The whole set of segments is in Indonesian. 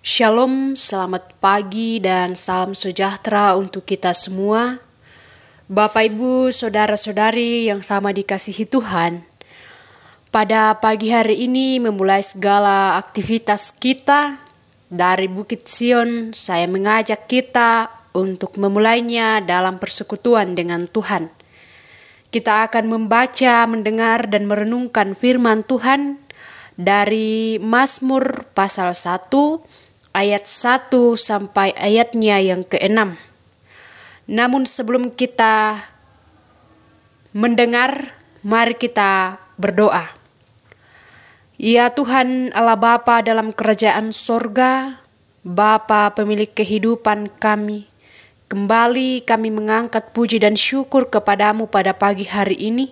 Shalom, selamat pagi dan salam sejahtera untuk kita semua. Bapak, Ibu, Saudara-saudari yang sama dikasihi Tuhan. Pada pagi hari ini memulai segala aktivitas kita dari Bukit Sion, saya mengajak kita untuk memulainya dalam persekutuan dengan Tuhan. Kita akan membaca, mendengar, dan merenungkan firman Tuhan dari Mazmur pasal 1, ayat 1 sampai ayatnya yang ke-6. Namun sebelum kita mendengar, mari kita berdoa. Ya Tuhan Allah Bapa dalam kerajaan sorga, Bapa pemilik kehidupan kami, kembali kami mengangkat puji dan syukur kepadamu pada pagi hari ini,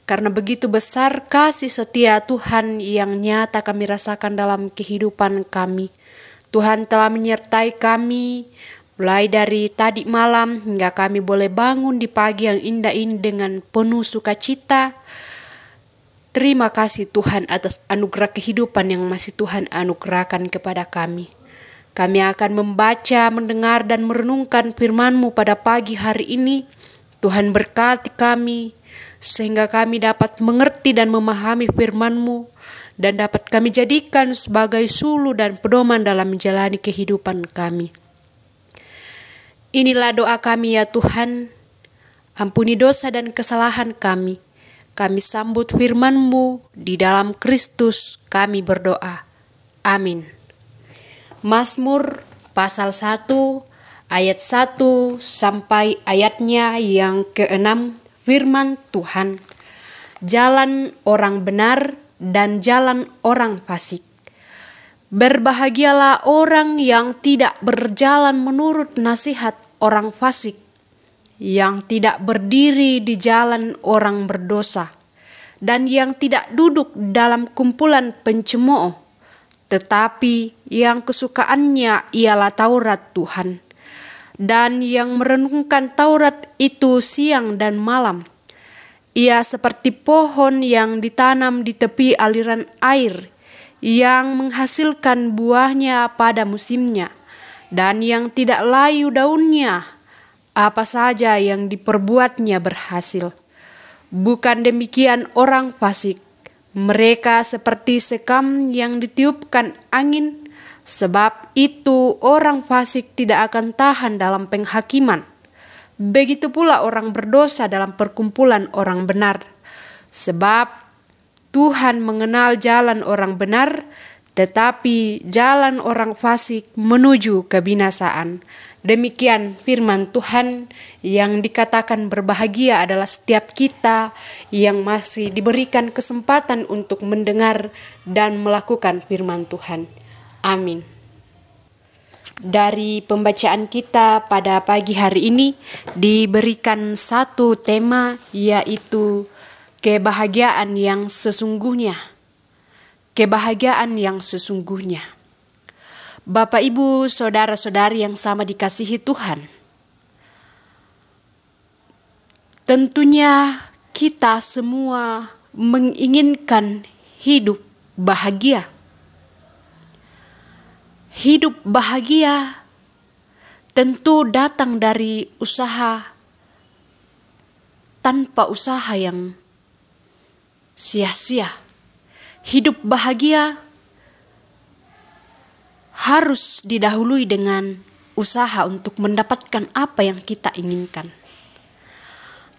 karena begitu besar kasih setia Tuhan yang nyata kami rasakan dalam kehidupan kami. Tuhan telah menyertai kami mulai dari tadi malam hingga kami boleh bangun di pagi yang indah ini dengan penuh sukacita. Terima kasih Tuhan atas anugerah kehidupan yang masih Tuhan anugerahkan kepada kami. Kami akan membaca, mendengar, dan merenungkan firman-Mu pada pagi hari ini. Tuhan berkati kami sehingga kami dapat mengerti dan memahami firman-Mu, dan dapat kami jadikan sebagai suluh dan pedoman dalam menjalani kehidupan kami. Inilah doa kami ya Tuhan, ampuni dosa dan kesalahan kami. Kami sambut firman-Mu, di dalam Kristus kami berdoa. Amin. Mazmur pasal 1 ayat 1 sampai ayatnya yang ke-6, firman Tuhan. Jalan orang benar dan jalan orang fasik. Berbahagialah orang yang tidak berjalan menurut nasihat orang fasik, yang tidak berdiri di jalan orang berdosa, dan yang tidak duduk dalam kumpulan pencemooh, tetapi yang kesukaannya ialah Taurat Tuhan, dan yang merenungkan Taurat itu siang dan malam. Ia seperti pohon yang ditanam di tepi aliran air, yang menghasilkan buahnya pada musimnya, dan yang tidak layu daunnya. Apa saja yang diperbuatnya berhasil. Bukan demikian orang fasik. Mereka seperti sekam yang ditiupkan angin, sebab itu orang fasik tidak akan tahan dalam penghakiman. Begitu pula orang berdosa dalam perkumpulan orang benar. Sebab Tuhan mengenal jalan orang benar, tetapi jalan orang fasik menuju kebinasaan. Demikian firman Tuhan yang dikatakan berbahagia adalah setiap kita yang masih diberikan kesempatan untuk mendengar dan melakukan firman Tuhan. Amin. Dari pembacaan kita pada pagi hari ini diberikan satu tema, yaitu kebahagiaan yang sesungguhnya. Kebahagiaan yang sesungguhnya. Bapak, Ibu, Saudara-saudari yang sama dikasihi Tuhan. Tentunya kita semua menginginkan hidup bahagia. Hidup bahagia tentu datang dari usaha, tanpa usaha yang sia-sia. Hidup bahagia harus didahului dengan usaha untuk mendapatkan apa yang kita inginkan.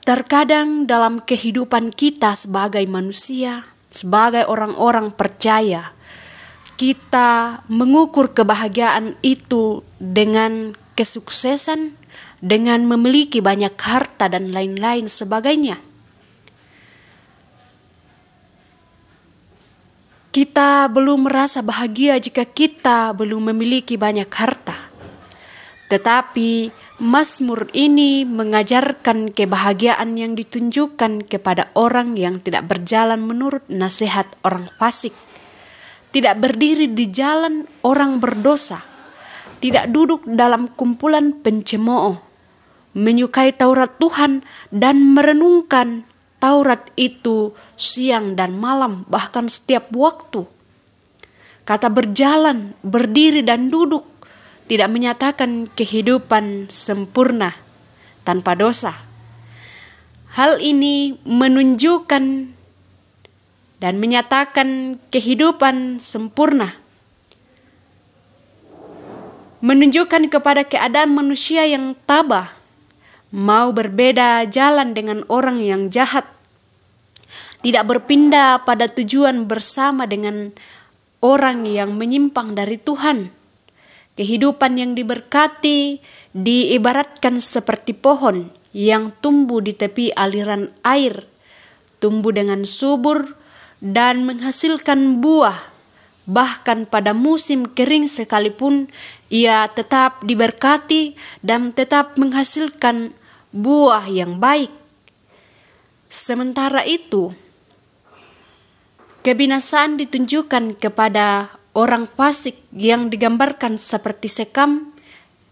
Terkadang dalam kehidupan kita sebagai manusia, sebagai orang-orang percaya, kita mengukur kebahagiaan itu dengan kesuksesan, dengan memiliki banyak harta dan lain-lain sebagainya. Kita belum merasa bahagia jika kita belum memiliki banyak harta. Tetapi Mazmur ini mengajarkan kebahagiaan yang ditunjukkan kepada orang yang tidak berjalan menurut nasihat orang fasik, tidak berdiri di jalan orang berdosa, tidak duduk dalam kumpulan pencemooh, menyukai Taurat Tuhan dan merenungkan Taurat itu siang dan malam, bahkan setiap waktu. Kata berjalan, berdiri dan duduk tidak menyatakan kehidupan sempurna tanpa dosa. Hal ini menunjukkan dan menyatakan kehidupan sempurna, menunjukkan kepada keadaan manusia yang tabah, mau berbeda jalan dengan orang yang jahat, tidak berpindah pada tujuan bersama dengan orang yang menyimpang dari Tuhan. Kehidupan yang diberkati diibaratkan seperti pohon yang tumbuh di tepi aliran air, tumbuh dengan subur dan menghasilkan buah. Bahkan pada musim kering sekalipun, ia tetap diberkati dan tetap menghasilkan buah yang baik. Sementara itu, kebinasaan ditunjukkan kepada orang fasik yang digambarkan seperti sekam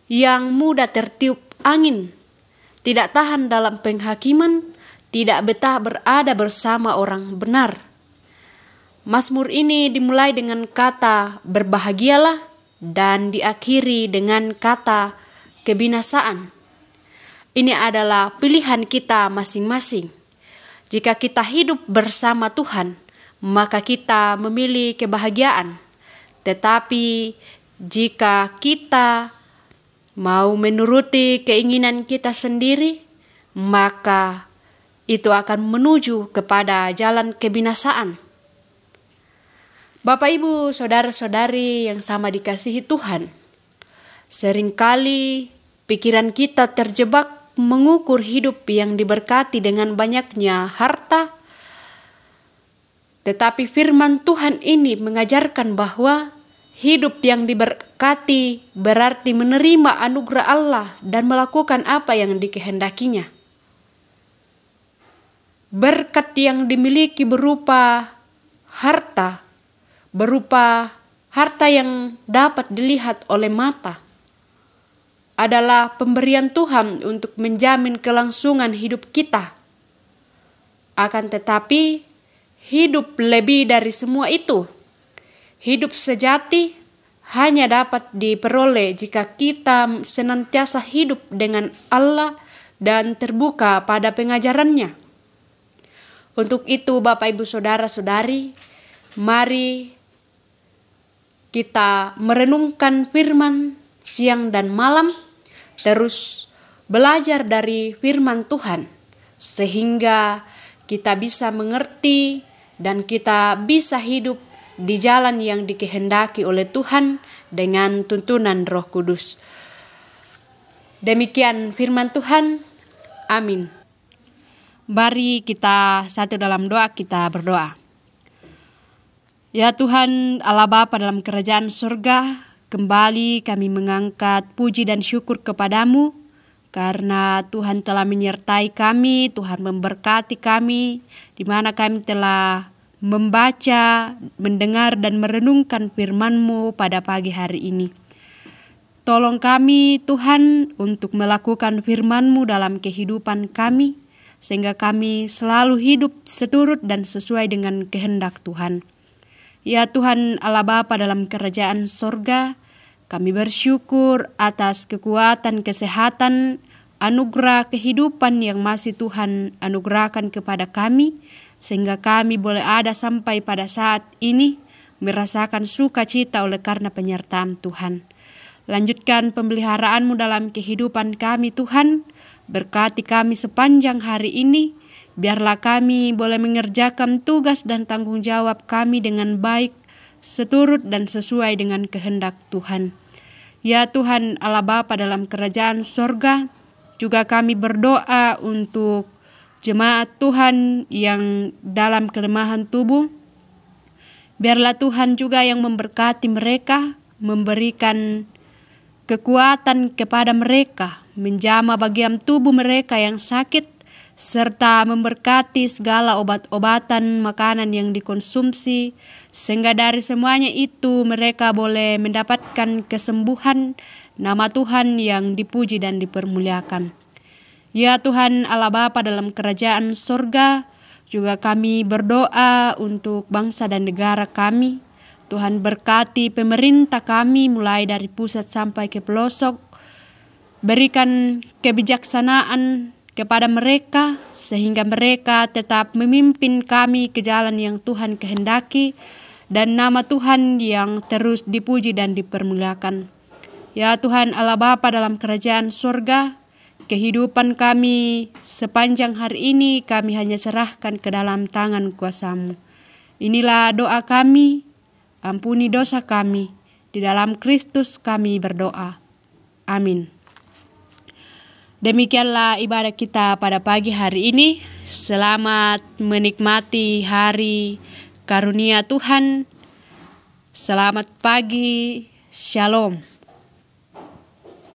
yang mudah tertiup angin, tidak tahan dalam penghakiman, tidak betah berada bersama orang benar. Mazmur ini dimulai dengan kata berbahagialah dan diakhiri dengan kata kebinasaan. Ini adalah pilihan kita masing-masing. Jika kita hidup bersama Tuhan, maka kita memilih kebahagiaan. Tetapi jika kita mau menuruti keinginan kita sendiri, maka itu akan menuju kepada jalan kebinasaan. Bapak, Ibu, saudara-saudari yang sama dikasihi Tuhan, seringkali pikiran kita terjebak mengukur hidup yang diberkati dengan banyaknya harta. Tetapi firman Tuhan ini mengajarkan bahwa hidup yang diberkati berarti menerima anugerah Allah dan melakukan apa yang dikehendakinya. Berkat yang dimiliki berupa harta yang dapat dilihat oleh mata, adalah pemberian Tuhan untuk menjamin kelangsungan hidup kita. Akan tetapi, hidup lebih dari semua itu. Hidup sejati hanya dapat diperoleh jika kita senantiasa hidup dengan Allah dan terbuka pada pengajarannya. Untuk itu, Bapak, Ibu, saudara-saudari, mari kita merenungkan firman siang dan malam, terus belajar dari firman Tuhan, sehingga kita bisa mengerti dan kita bisa hidup di jalan yang dikehendaki oleh Tuhan dengan tuntunan Roh Kudus. Demikian firman Tuhan. Amin. Mari kita satu dalam doa, kita berdoa. Ya Tuhan Allah Bapa dalam kerajaan surga, kembali kami mengangkat puji dan syukur kepadamu karena Tuhan telah menyertai kami, Tuhan memberkati kami, di mana kami telah membaca, mendengar dan merenungkan firman-Mu pada pagi hari ini. Tolong kami Tuhan untuk melakukan firman-Mu dalam kehidupan kami, sehingga kami selalu hidup seturut dan sesuai dengan kehendak Tuhan. Ya Tuhan Allah Bapa dalam kerajaan sorga, kami bersyukur atas kekuatan, kesehatan, anugerah kehidupan yang masih Tuhan anugerahkan kepada kami, sehingga kami boleh ada sampai pada saat ini merasakan sukacita oleh karena penyertaan Tuhan. Lanjutkan pemeliharaan-Mu dalam kehidupan kami Tuhan, berkati kami sepanjang hari ini. Biarlah kami boleh mengerjakan tugas dan tanggung jawab kami dengan baik, seturut dan sesuai dengan kehendak Tuhan. Ya Tuhan Allah Bapa dalam kerajaan sorga, juga kami berdoa untuk jemaat Tuhan yang dalam kelemahan tubuh. Biarlah Tuhan juga yang memberkati mereka, memberikan kekuatan kepada mereka, menjamah bagian tubuh mereka yang sakit, serta memberkati segala obat-obatan makanan yang dikonsumsi, sehingga dari semuanya itu mereka boleh mendapatkan kesembuhan, nama Tuhan yang dipuji dan dipermuliakan. Ya Tuhan Allah Bapa dalam kerajaan sorga, juga kami berdoa untuk bangsa dan negara kami. Tuhan berkati pemerintah kami mulai dari pusat sampai ke pelosok. Berikan kebijaksanaan kepada mereka sehingga mereka tetap memimpin kami ke jalan yang Tuhan kehendaki dan nama Tuhan yang terus dipuji dan dipermuliakan. Ya Tuhan Allah Bapa dalam kerajaan surga, kehidupan kami sepanjang hari ini kami hanya serahkan ke dalam tangan kuasa-Mu. Inilah doa kami, ampuni dosa kami, di dalam Kristus kami berdoa. Amin. Demikianlah ibadah kita pada pagi hari ini. Selamat menikmati hari karunia Tuhan. Selamat pagi. Shalom.